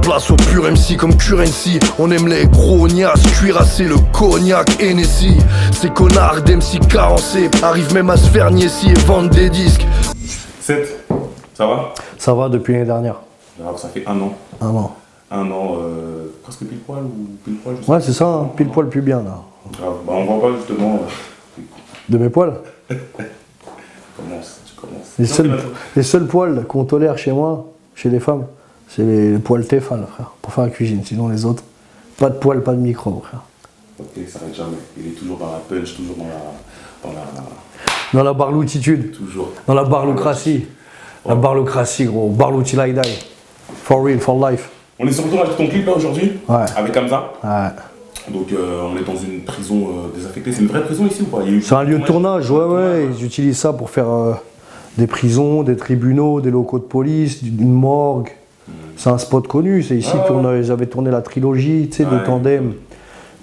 classe au pur MC comme Currency. On aime les gros niasses, cuirassés, le cognac, Hennessy. Ces connards d'MC carencés arrivent même à se faire niaiser et vendre des disques. 7, ça va? Ça va depuis l'année dernière. Alors, ça fait 1 an. 1 an. 1 an, presque pile poil ou pile poil? Ouais, c'est ça, hein, pile poil plus bien là. Grave. Bah, on voit pas justement. De mes poils? Tu commences. Les seuls poils qu'on tolère chez moi, chez les femmes, c'est les poils Tefal, frère, pour faire la cuisine. Sinon les autres, pas de poils, pas de micro, frère. Ok, ça n'arrête jamais. Il est toujours dans la punch, toujours dans la barloutitude. Toujours. Dans la barloucratie. La barloucratie, gros. Barlouti like die. For real, for life. On est sur le retour avec ton clip là aujourd'hui, Ouais. Avec Hamza. Ouais. Donc on est dans une prison désaffectée. C'est une vraie prison ici ou pas? C'est un lieu de tournage, ouais. Ils utilisent ça pour faire des prisons, des tribunaux, des locaux de police, une morgue. C'est un spot connu. C'est ici qu'ils avaient tourné la trilogie, tu sais, de Tandem.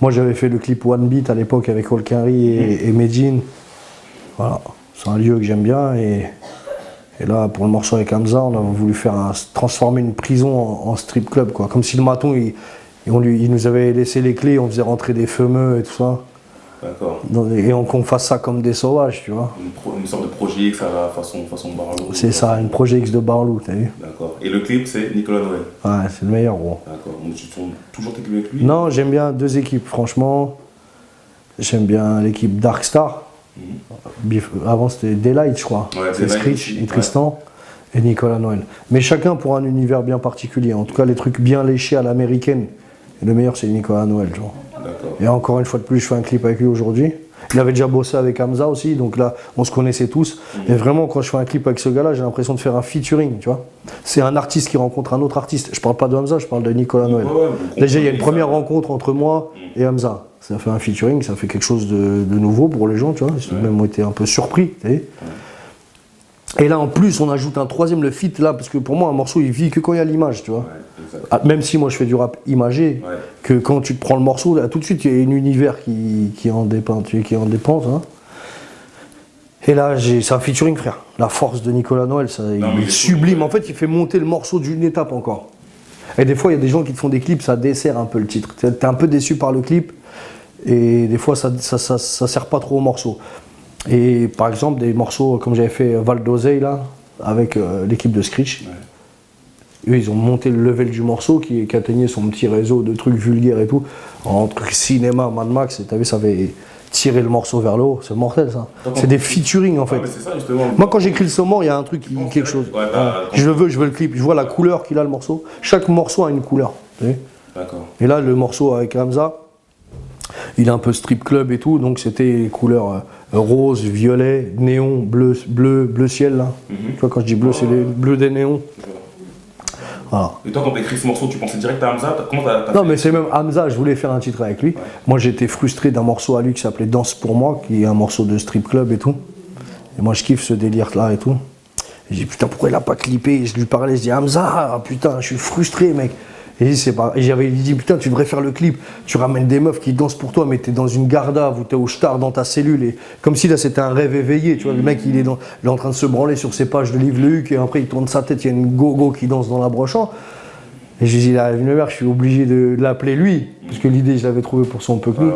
Moi j'avais fait le clip One Beat à l'époque avec Olkari et Medine. Voilà. C'est un lieu que j'aime bien et là, pour le morceau avec Hamza, on a voulu transformer une prison en strip club, quoi. Comme si le maton, il nous avait laissé les clés, on faisait rentrer des fameux et tout ça. D'accord. Et qu'on fasse ça comme des sauvages, tu vois. Une sorte de projet X à la façon Barlou. C'est ça, une projet X de Barlou, t'as vu. D'accord. Et le clip, c'est Nicolas Noël. Ouais, c'est le meilleur, gros. D'accord. Donc tu tournes toujours tes clips avec lui? Non, j'aime bien 2 équipes, franchement. J'aime bien l'équipe Darkstar. Avant c'était Daylight, je crois. Ouais, c'est Screech et Tristan et Nicolas Noël. Mais chacun pour un univers bien particulier. En tout cas, les trucs bien léchés à l'américaine. Et le meilleur, c'est Nicolas Noël, genre. D'accord. Et encore une fois de plus, je fais un clip avec lui aujourd'hui. Il avait déjà bossé avec Hamza aussi, donc là, on se connaissait tous. Et vraiment, quand je fais un clip avec ce gars-là, j'ai l'impression de faire un featuring, tu vois. C'est un artiste qui rencontre un autre artiste. Je parle pas de Hamza, je parle de Nicolas Noël. Déjà, il y a une première rencontre entre moi et Hamza. Ça fait un featuring, ça fait quelque chose de nouveau pour les gens, tu vois. Ils ont même été un peu surpris, tu sais. Et là, en plus, on ajoute un 3e, le feat, là, parce que pour moi, un morceau, il vit que quand il y a l'image, tu vois. Même si moi, je fais du rap imagé, que quand tu te prends le morceau, là, tout de suite, il y a un univers qui en dépend, hein. Et là, c'est un featuring, frère. La force de Nicolas Noël, il est sublime. En fait, il fait monter le morceau d'une étape encore. Et des fois, il y a des gens qui te font des clips, ça dessert un peu le titre. T'es un peu déçu par le clip, et des fois, ça sert pas trop au morceau. Et par exemple, des morceaux comme j'avais fait Val d'Oseille là, avec l'équipe de Screech. Eux, ils ont monté le level du morceau qui atteignait son petit réseau de trucs vulgaires et tout. Entre cinéma, Mad Max, et t'as vu, ça avait tiré le morceau vers le haut. C'est mortel ça. C'est des featuring en fait. Mais c'est ça, justement. Moi, quand j'écris le son, il y a un truc, quelque chose. Je veux le clip. Je vois la couleur qu'il a le morceau. Chaque morceau a une couleur. D'accord. Et là, le morceau avec Hamza, il est un peu strip club et tout, donc c'était les couleurs rose, violet, néon, bleu ciel là. Tu vois, quand je dis bleu, c'est les bleus des néons. Voilà. Et toi, quand t'as écrit ce morceau, tu pensais direct à Hamza? Comment t'as Non, fait? mais c'est même Hamza, je voulais faire un titre avec lui. Moi, j'étais frustré d'un morceau à lui qui s'appelait Danse pour moi, qui est un morceau de strip club et tout. Et moi, je kiffe ce délire là et tout. Et j'ai dit, putain, pourquoi il a pas clippé? Et je lui parlais, je dis, Hamza, putain, je suis frustré, mec. Et j'avais dit, putain, tu devrais faire le clip. Tu ramènes des meufs qui dansent pour toi, mais t'es dans une garda, ou t'es au star dans ta cellule. Et comme si là, c'était un rêve éveillé. Tu vois, le mec, il est en train de se branler sur ses pages de Live le Huc, et après, il tourne sa tête, il y a une gogo qui danse dans la brochant. Et j'ai dit, là, je suis obligé de l'appeler lui, parce que l'idée, je l'avais trouvée pour son peu plus.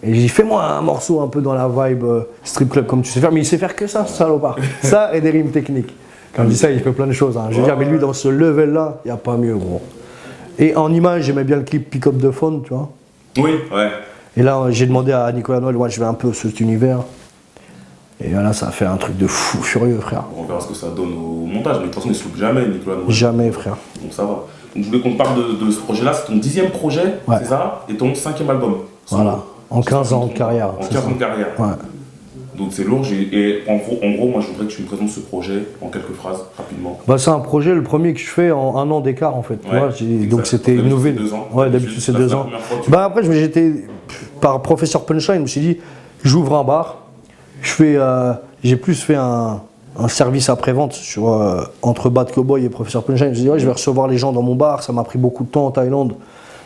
Et j'ai dit, fais-moi un morceau un peu dans la vibe strip club comme tu sais faire, mais il sait faire que ça, ce salopard. Ça et des rimes techniques. Quand je dis ça, il fait plein de choses. Hein. Je veux dire, mais lui, dans ce level-là, il n'y a pas mieux, gros. Et en image, j'aimais bien le clip Pick Up the Phone, tu vois. Oui, ouais. Et là, j'ai demandé à Nicolas Noël, moi, je vais un peu cet univers. Et là, ça a fait un truc de fou furieux, frère. On verra ce que ça donne au montage, mais de toute façon, il se loupe jamais, Nicolas Noël. Jamais, frère. Donc ça va. Donc je voulais qu'on te parle de ce projet-là. C'est ton 10e projet, c'est ça? Et ton 5e album. Voilà. En 15 ans de carrière. En 15 ans de carrière. Ouais. Donc c'est lourd. Et en gros, moi, je voudrais que tu me présentes ce projet en quelques phrases, rapidement. Bah, c'est un projet, le premier que je fais en 1 an d'écart, en fait. Ouais, donc c'était une nouvelle. 2 ans. Ouais, d'habitude c'est 2 ans. Bah, après, j'étais par professeur Punchline, je me suis dit, j'ouvre un bar. J'ai plus fait un service après-vente entre Bad Cowboy et professeur Punchline. Je me suis dit, ouais, je vais recevoir les gens dans mon bar. Ça m'a pris beaucoup de temps en Thaïlande.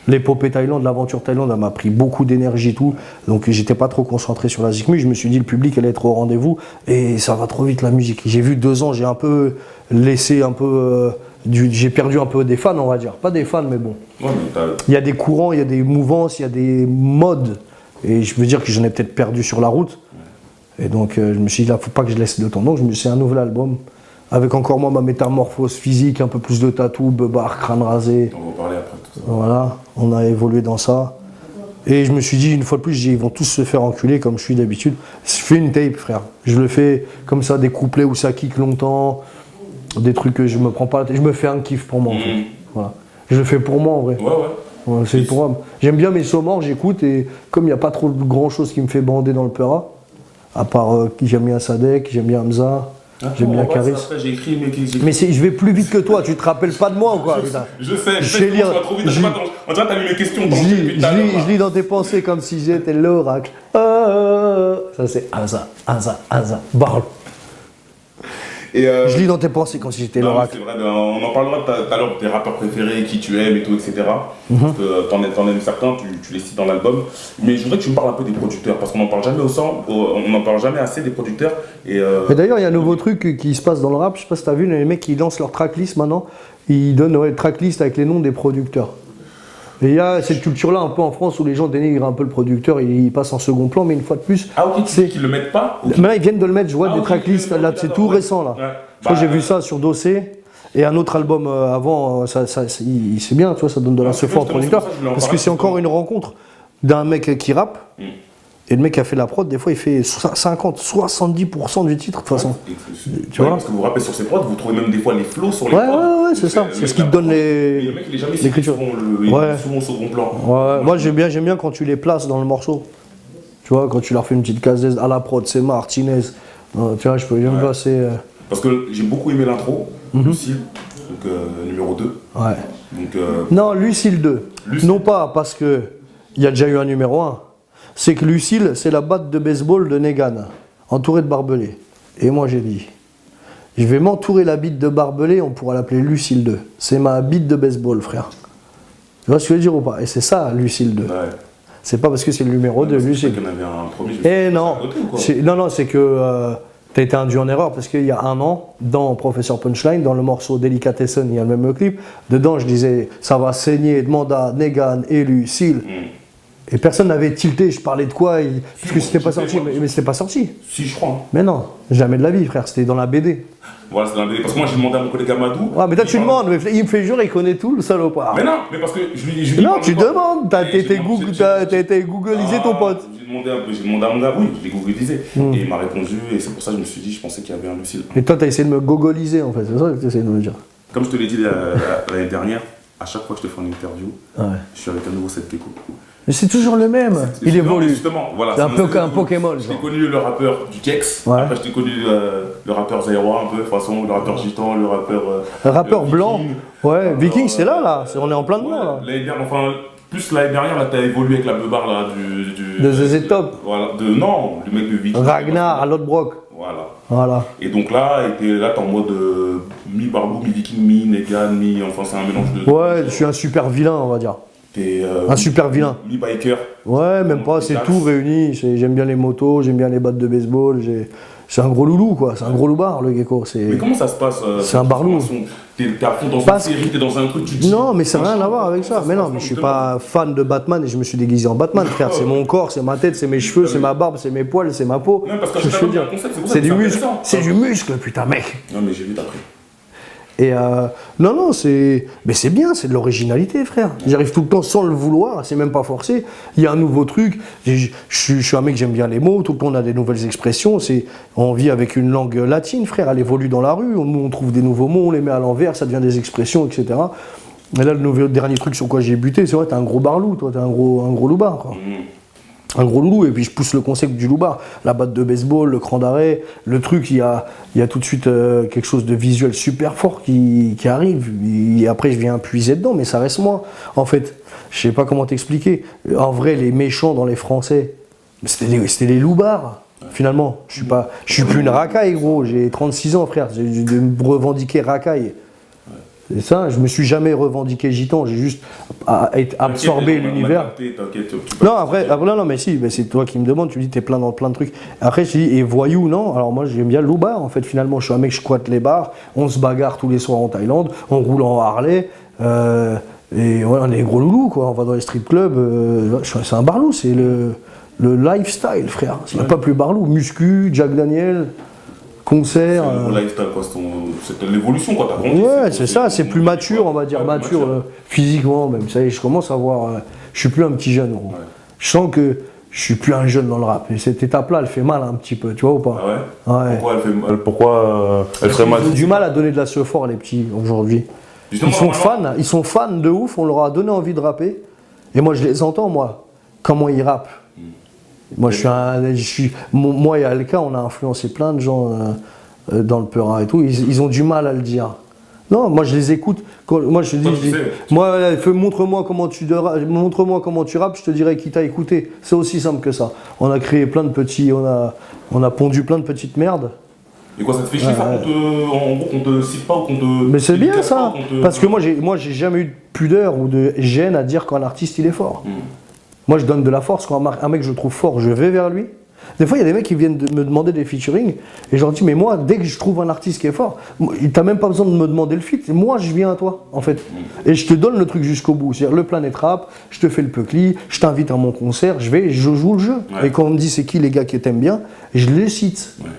L'épopée Thaïlande, l'aventure Thaïlande, elle m'a pris beaucoup d'énergie et tout. Donc j'étais pas trop concentré sur la Zikmu. Je me suis dit le public allait être au rendez-vous et ça va trop vite la musique. J'ai vu 2 ans, j'ai un peu laissé J'ai perdu un peu des fans, on va dire. Pas des fans, mais bon. Ouais, mais Il y a des courants, il y a des mouvances, il y a des modes. Et je veux dire que j'en ai peut-être perdu sur la route. Et donc, je me suis dit, là, faut pas que je laisse de temps. Donc, c'est un nouvel album. Avec encore moi, ma métamorphose physique, un peu plus de tatou, beubare, crâne rasé. on va parler après de tout ça. Voilà, on a évolué dans ça. Et je me suis dit, une fois de plus, ils vont tous se faire enculer comme je suis d'habitude. Je fais une tape, frère. Je le fais comme ça, des couplets où ça kick longtemps, des trucs que je me prends pas la tête. Je me fais un kiff pour moi, en fait. Voilà. Je le fais pour moi, en vrai. Ouais, ouais. Ouais, c'est pour moi. J'aime bien mes saumons, j'écoute, et comme il n'y a pas trop de grand chose qui me fait bander dans le Peura, à part j'aime bien Sadek, j'aime bien Hamza, j'aime bien Karis. Après, j'ai écrit, Mais je vais plus vite que toi, tu te rappelles pas de moi ou quoi, putain? Je sais, Je sais lire. trop vite. On dirait que t'as lu mes questions. Je lis dans tes pensées comme si j'étais l'oracle. Ça c'est Hamza, barre. Et Je lis dans tes pensées comme si j'étais non, l'oracle. c'est vrai, on en parlera tout à l'heure de tes rappeurs préférés, qui tu aimes et tout, etc. Parce que t'en aimes certains, tu les cites dans l'album. Mais je voudrais que tu me parles un peu des producteurs, parce qu'on n'en parle jamais on n'en parle jamais assez des producteurs. Mais d'ailleurs, il y a un nouveau truc qui se passe dans le rap, je sais pas si t'as vu, les mecs qui lancent leur tracklist maintenant, ils donnent une tracklist avec les noms des producteurs. Et il y a cette culture-là un peu en France où les gens dénigrent un peu le producteur, ils passent en second plan, mais une fois de plus. Ah, ok, tu sais qu'ils le mettent pas? Maintenant, ils viennent de le mettre, je vois des ok, tracklists, là, c'est tout récent là. Ouais. Parce que j'ai vu ça sur Dossé. Et un autre album avant, c'est bien, tu vois, ça donne de la support au producteur. Parce que c'est encore une rencontre d'un mec qui rappe. Et le mec qui a fait la prod, des fois, il fait 50, 70% du titre, de toute façon. Tu vois, parce que vous rappez sur ses prods, vous trouvez même des fois les flows sur les prods. Ouais, c'est ça. C'est ce qui te donne le mec, il est jamais l'écriture. souvent au second plan. Ouais, moi, j'aime bien quand tu les places dans le morceau. Tu vois, quand tu leur fais une petite case à la prod, c'est Martinez. Tu vois, je peux bien me placer. Parce que j'ai beaucoup aimé l'intro, Lucille, donc numéro 2. Ouais. Donc, Non, Lucille 2. Non pas parce qu'il y a déjà eu un numéro 1. C'est que Lucille, c'est la batte de baseball de Negan, entourée de barbelés. Et moi j'ai dit, je vais m'entourer la bite de barbelés, on pourra l'appeler Lucille 2. C'est ma bite de baseball, frère. Tu vois ce que je veux dire ou pas? Et c'est ça, Lucille 2. ouais. C'est pas parce que c'est le numéro 2, Lucille. Il y en avait un premier. Eh non, non, c'est que t'as été induit en erreur parce qu'il y a un an, dans Professeur Punchline, dans le morceau Delicatessen, il y a le même clip. Dedans, je disais, ça va saigner, demande à Negan et Lucille. Et personne n'avait tilté, je parlais de quoi parce que c'était pas sorti, mais c'était pas sorti. Si, je crois. Mais non, jamais de la vie, frère, c'était dans la BD. Voilà, c'est dans la BD. Parce que moi, j'ai demandé à mon collègue Amadou. Ouais, mais toi, tu demandes, mais il me fait jurer, il connaît tout, le salopard. Mais non, mais parce que je lui Non, tu demandes, t'as été googlisé ton pote. J'ai demandé à mon gars, oui, je l'ai googlisé. Et il m'a répondu, et c'est pour ça que je me suis dit, je pensais qu'il y avait un Lucille. Et toi, t'as essayé de me gogoliser, en fait, c'est ça que t'essayes de me dire. Comme je te l'ai dit l'année dernière, à chaque fois que je te fais une interview, je suis avec un nouveau set Gecko. Mais c'est toujours le même, il évolue. Justement, voilà. C'est un peu comme un Pokémon. J'ai connu le rappeur du Kex, Ouais. après j'ai connu le rappeur Zaïrois un peu, de toute façon, le rappeur gitan, le rappeur. Le rappeur blanc. Viking. Ouais, Viking, c'est là. On est en plein dedans, là. L'année dernière, enfin, plus l'année dernière, là, t'as évolué avec la beubare, là, De ZZ Top. Voilà, non, le mec de Viking. Ragnar, à Lodbrok. Voilà. Et donc là, t'es en mode mi-barbou, mi-viking, mi-negan, enfin, c'est un mélange de. Ouais, je suis un super vilain, on va dire. T'es un super vilain. Mi-biker. Ouais, même pas, c'est tout réuni. J'aime bien les motos, j'aime bien les battes de baseball. C'est un gros loulou, quoi. C'est un gros loupard, le Gecko. Mais comment ça se passe c'est un barlou. T'es à fond dans une série, t'es dans un truc, tu te dis. Non, mais ça n'a rien à voir avec ça. Mais non, mais je suis pas fan de Batman et je me suis déguisé en Batman, frère. C'est mon corps, c'est ma tête, c'est mes cheveux, c'est ma barbe, c'est mes poils, c'est ma peau. Non, parce que je veux dire, c'est du muscle. C'est du muscle, putain, mec. Non, mais j'ai vu t'as pris. Et non, mais c'est bien, c'est de l'originalité, frère. J'arrive tout le temps sans le vouloir, c'est même pas forcé. Il y a un nouveau truc. Je suis un mec, j'aime bien les mots. Tout le temps, on a des nouvelles expressions. On vit avec une langue latine, frère. Elle évolue dans la rue. Nous, on trouve des nouveaux mots, on les met à l'envers, ça devient des expressions, etc. Et là, le dernier truc sur quoi j'ai buté, c'est vrai, t'es un gros barlou, toi, t'es un gros loupard, quoi. Un gros loulou, et puis je pousse le concept du loupard, la batte de baseball, le cran d'arrêt, le truc, il y a tout de suite quelque chose de visuel super fort qui arrive, et après je viens puiser dedans, mais ça reste moi. En fait, je sais pas comment t'expliquer, en vrai les méchants dans les Français, c'était les loupards, finalement. Je suis plus une racaille, gros, j'ai 36 ans, frère, j'ai de me revendiquer racaille. Et ça, je me suis jamais revendiqué gitan, j'ai juste absorbé l'univers. Non, après, non, mais si, c'est toi qui me demandes, tu me dis t'es plein dans plein de trucs. Après, je dis, et voyou, non, alors moi j'aime bien le bar, en fait, finalement, je suis un mec, je squatte les bars, on se bagarre tous les soirs en Thaïlande, on roule en Harley, et ouais, on est des gros loulous, quoi, on va dans les strip clubs, c'est un barlou, c'est le lifestyle, frère, il n'y a pas plus barlou, muscu, Jack Daniel. Concert. C'est le lifestyle, quoi. C'est l'évolution, quoi. T'as grandi. Ouais, c'est ça, c'est plus mature, on va dire, mature physiquement même. Ça y est, je commence à voir. Je suis plus un petit jeune, gros. Ouais. Je sens que je suis plus un jeune dans le rap. Et cette étape-là, elle fait mal un petit peu, tu vois ou pas? Ah ouais, ouais. Pourquoi elle fait mal? Pourquoi elle ferait mal? Ils ont du mal à donner de la sephore, les petits, aujourd'hui. Ils sont fans de ouf, on leur a donné envie de rapper. Et moi, je les entends, moi, comment ils rappent. Moi, moi et Alka, on a influencé plein de gens dans le Peura et tout. Ils ont du mal à le dire. Non, moi je les écoute. Moi je dis, montre-moi comment tu rappes, je te dirai qui t'a écouté. C'est aussi simple que ça. On a créé plein de petits, on a pondu plein de petites merdes. Et quoi, ça te fait chier, en gros, qu'on te cite pas ou qu'on te. Mais c'est bien ça, parce que moi j'ai jamais eu de pudeur ou de gêne à dire qu'un artiste il est fort. Moi, je donne de la force. Quand un mec, je trouve fort, je vais vers lui. Des fois, il y a des mecs qui viennent me demander des featuring et je leur dis, mais moi, dès que je trouve un artiste qui est fort, t'as même pas besoin de me demander le feat. Moi, je viens à toi, en fait. Et je te donne le truc jusqu'au bout. C'est-à-dire, le Planet Rap, je te fais le Peucli, je t'invite à mon concert, je joue le jeu. Ouais. Et quand on me dit, c'est qui les gars qui t'aiment bien, je les cite. Ouais.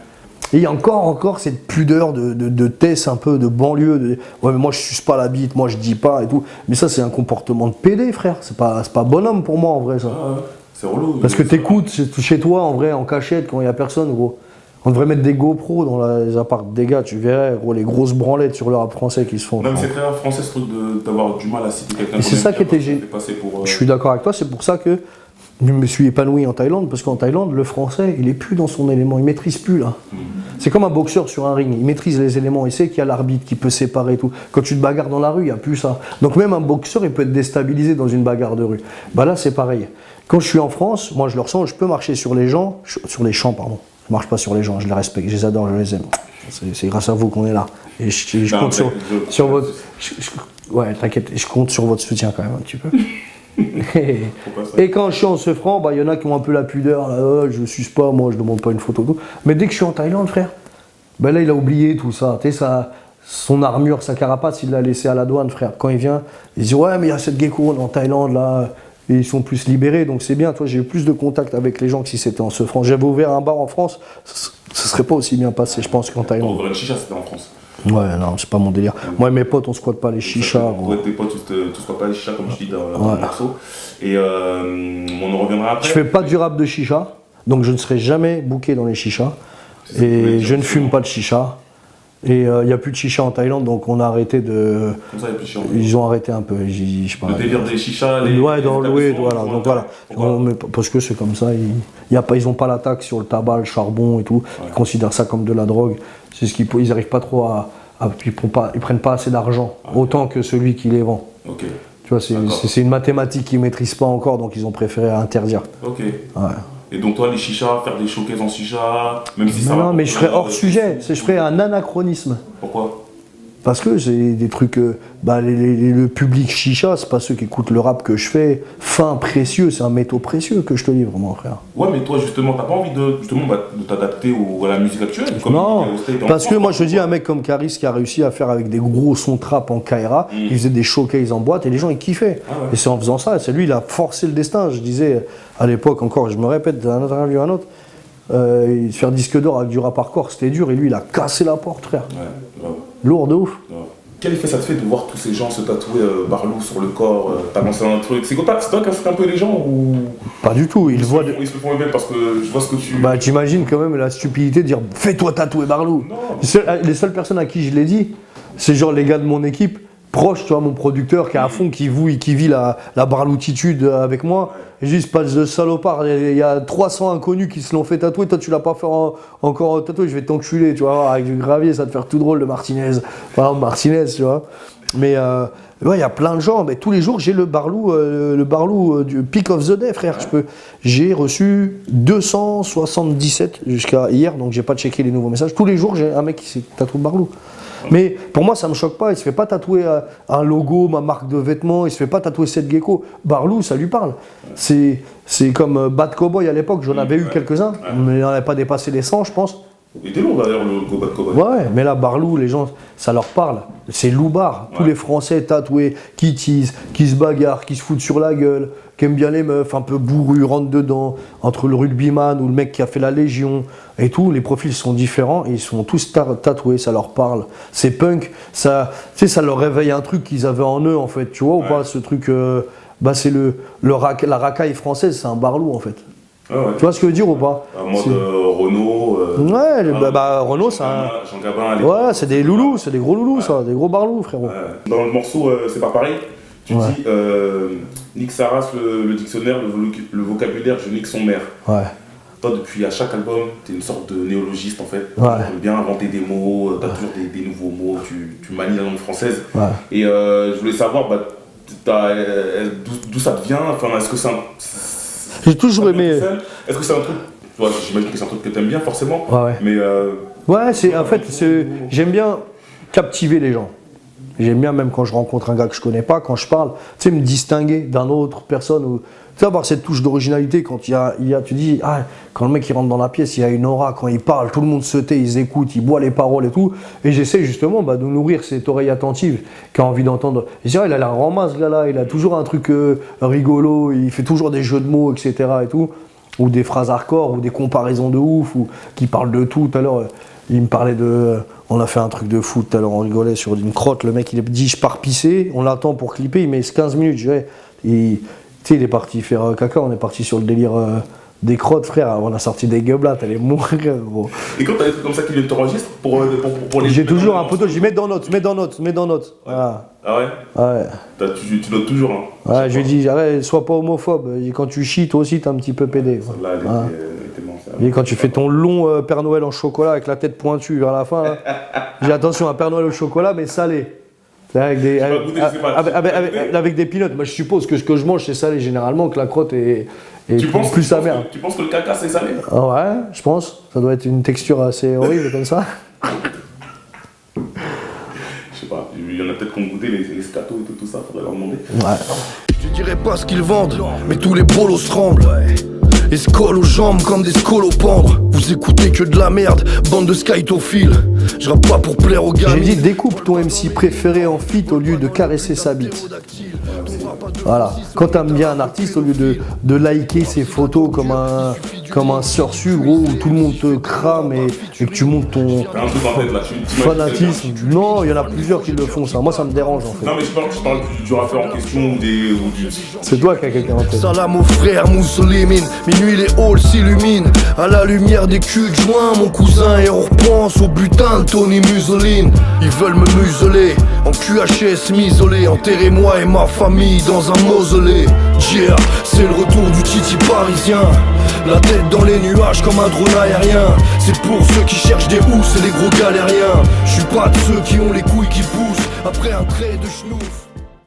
Et il y a encore cette pudeur de test un peu de banlieue. Ouais, mais moi je suce pas la bite, moi je dis pas et tout. Mais ça, c'est un comportement de PD, frère. C'est pas bonhomme pour moi en vrai, ça. Ah, c'est relou. Parce que t'écoutes chez toi en vrai, en cachette, quand il y a personne, gros. On devrait mettre des GoPro dans les apparts des gars, tu verrais, gros, les grosses branlettes sur le rap français qui se font. Non, mais c'est très rare français ce truc d'avoir du mal à citer quelqu'un. C'est ça qui était génial. Je suis d'accord avec toi, c'est pour ça que je me suis épanoui en Thaïlande, parce qu'en Thaïlande, le français, il est plus dans son élément, il maîtrise plus là. C'est comme un boxeur sur un ring, il maîtrise les éléments, il sait qu'il y a l'arbitre qui peut séparer tout. Quand tu te bagarres dans la rue, il n'y a plus ça. Donc même un boxeur, il peut être déstabilisé dans une bagarre de rue. Bah là, c'est pareil. Quand je suis en France, moi je le ressens, je peux marcher sur les champs, je marche pas sur les gens, je les respecte, je les adore, je les aime. C'est grâce à vous qu'on est là. Et je compte sur votre... Ouais, t'inquiète, je compte sur votre soutien quand même un petit peu. Et quand je suis en se franc, il y en a qui ont un peu la pudeur, là, je suce pas, moi je demande pas une photo. Tout. Mais dès que je suis en Thaïlande, frère, là il a oublié tout ça. Tu sais, son armure, sa carapace, il l'a laissé à la douane, frère. Quand il vient, il dit ouais, mais il y a cette gecko en Thaïlande là, et ils sont plus libérés, donc c'est bien. Toi, j'ai eu plus de contact avec les gens que si c'était en se franc. J'avais ouvert un bar en France, ce serait pas aussi bien passé, je pense, qu'en Thaïlande. Ouvrir une chicha, c'était en France. Ouais, non, c'est pas mon délire. Moi et mes potes, on squatte pas les chichas. Ouais, tes potes, tu squattes pas les chichas, comme je dis dans le morceau. Et on en reviendra après. Je fais pas du rap de chicha, donc je ne serai jamais booké dans les chichas. Et je ne fume pas de chicha. Et il n'y a plus de chicha en Thaïlande, donc on a arrêté de. Comme ça, il y a plus de chicha. Ils ont arrêté un peu. Je sais pas. Le délire des chichas, ouais, dans le voilà. Donc voilà. Parce que c'est comme ça. Ils n'ont pas la taxe sur le tabac, le charbon et tout. Ouais. Ils considèrent ça comme de la drogue. C'est ce qu'ils n'arrivent pas trop ils prennent pas assez d'argent, autant que celui qui les vend. Okay. Tu vois, c'est une mathématique qu'ils ne maîtrisent pas encore, donc ils ont préféré interdire. Ok. Ouais. Et donc toi, les chichas, faire des showcases en chicha, même si ça va... Non, mais je ferais hors sujet, je ferais un anachronisme. Pourquoi? Parce que c'est des trucs... le public chicha, c'est pas ceux qui écoutent le rap que je fais. Fin, précieux, c'est un métaux précieux que je te livre, mon frère. Ouais, mais toi, justement, t'as pas envie de t'adapter à la musique actuelle comme non, parce que moi, je te dis, un mec comme Caris qui a réussi à faire avec des gros sons trap en Kaira, il faisait des showcases en boîte et les gens, ils kiffaient. Ah ouais. Et c'est en faisant ça, c'est lui, il a forcé le destin. Je disais, à l'époque encore, je me répète d'un autre interview à un autre, faire disque d'or avec du rap hardcore, c'était dur, et lui, il a cassé la porte, frère. Ouais. Lourd de ouf. Ouais. Quel effet ça te fait de voir tous ces gens se tatouer Barlou sur le corps, t'as lancé un truc? C'est toi qui insulte un peu les gens ou... Pas du tout, ils se font eux-mêmes parce que je vois ce que tu... T'imagines quand même la stupidité de dire « Fais-toi tatouer Barlou ». Les seules personnes à qui je l'ai dit, c'est genre les gars de mon équipe, proche, tu vois, mon producteur qui est à fond, qui vit la barloutitude avec moi. Et juste pas de salopard, il y a 300 inconnus qui se l'ont fait tatouer, toi tu l'as pas fait encore tatouer, je vais t'enculer, tu vois, avec du gravier, ça va te faire tout drôle de Martinez. Enfin, Martinez, tu vois. Mais ouais, il y a plein de gens, mais tous les jours j'ai le barlou du Peak of the Day, frère. J'ai reçu 277 jusqu'à hier, donc j'ai pas checké les nouveaux messages. Tous les jours j'ai un mec qui s'est tatoué Barlou. Mais pour moi, ça me choque pas. Il se fait pas tatouer un logo, ma marque de vêtements. Il se fait pas tatouer Seth Gecko. Barlou, ça lui parle. C'est comme Bad Cowboy à l'époque. J'en avais eu quelques-uns, mais il n'en avait pas dépassé les 100, je pense. Il était lourd d'ailleurs le Bad Cowboy. Ouais, mais là, Barlou, les gens, ça leur parle. C'est Loubar. Tous les Français tatoués, qui teasent, qui se bagarrent, qui se foutent sur la gueule, qui aiment bien les meufs, un peu bourrus, rentrent dedans. Entre le rugbyman ou le mec qui a fait la Légion et tout, les profils sont différents et ils sont tous tatoués, ça leur parle. C'est punk, ça, tu sais, ça leur réveille un truc qu'ils avaient en eux, en fait. Tu vois ou pas, ce truc, c'est la racaille française, c'est un Barlou, en fait. Ah ouais. Tu vois ce que je veux dire ou pas? En mode Renault. Renault, c'est un. Jean Gabin à l'époque. Ouais, c'est des loulous, c'est des gros loulous, ça, des gros barlous, frérot. Dans le morceau C'est pas pareil, tu dis nique sa race, le dictionnaire, le vocabulaire, je nique son mère. Ouais. Toi, depuis à chaque album, t'es une sorte de néologiste en fait. Ouais. Tu aimes bien inventer des mots, t'as toujours des nouveaux mots, tu manies la langue française. Ouais. Et je voulais savoir d'où ça te vient, enfin, est-ce que c'est un. J'ai toujours aimé. Est-ce que c'est un truc. Ouais, j'imagine que c'est un truc que t'aimes bien forcément. Ouais. Mais. Ouais, j'aime bien captiver les gens. J'aime bien, même quand je rencontre un gars que je connais pas, quand je parle, tu sais, me distinguer d'un autre personne. Ou, tu sais, avoir cette touche d'originalité quand tu dis, quand le mec il rentre dans la pièce, il y a une aura, quand il parle, tout le monde se tait, ils écoutent, ils boivent les paroles et tout. Et j'essaie justement de nourrir cette oreille attentive qui a envie d'entendre. Et c'est vrai, il a l'air en masse, ce gars-là, il a toujours un truc rigolo, il fait toujours des jeux de mots, etc. et tout. Ou des phrases hardcore, ou des comparaisons de ouf, ou qui parlent de tout. Tout à l'heure, il me parlait de. On a fait un truc de foot, tout à l'heure, on rigolait sur une crotte. Le mec, il dit je pars pisser, on l'attend pour clipper, il met 15 minutes. Je dirais, il est parti faire caca, on est parti sur le délire des crottes, frère. On a sorti des gueublates, elle est mourir, gros. Et quand t'as des trucs comme ça qui viennent t'enregistrer pour les. J'ai toujours un poteau, j'y mets dans notes. Voilà. Ah ouais? Ouais. Tu notes toujours, hein? Ouais, je lui dis, arrête, sois pas homophobe. Quand tu chies, toi aussi, t'es un petit peu pédé. Là, elle était bon, ça. Et quand tu fais ton long Père Noël en chocolat avec la tête pointue à la fin, là, j'ai attention, un Père Noël au chocolat, mais salé. Avec des peanuts. Moi, je suppose que ce que je mange, c'est salé généralement, que la crotte est plus amère. Tu penses que le caca, c'est salé? Ouais, je pense. Ça doit être une texture assez horrible comme ça. Je sais pas, il y en a peut-être qui ont goûté les scatos et tout ça, faudrait leur demander. Ouais. Je dirais pas ce qu'ils vendent, mais tous les bolos tremblent. Et se collent aux jambes comme des scolopendres. Vous écoutez que de la merde, bande de skytophiles. Je rappe pas pour plaire aux gars. J'ai dit découpe ton MC préféré en feat au lieu de caresser sa bite. Voilà. Quand t'aimes bien un artiste, au lieu de liker ses photos comme un sorcier, gros, où tout le monde te crame et que tu montes ton fanatisme. Non, il y en a plusieurs qui le font, ça. Moi, ça me dérange en fait. Non, mais je parle du rappeur en question ou du. C'est toi qui as quelqu'un en tête. Salam aux frères Moussolimine. Minuit les halls s'illuminent à la lumière des culs de joint, mon cousin. Et on repense au butin de Tony Musoline. Ils veulent me museler en QHS m'isoler. Enterrez-moi et ma famille dans un mausolée. Yeah, c'est le retour du Titi parisien. La tête dans les nuages comme un drone aérien. C'est pour ceux qui cherchent des housses et les gros galériens. Je suis pas de ceux qui ont les couilles qui poussent après un trait de schnouf.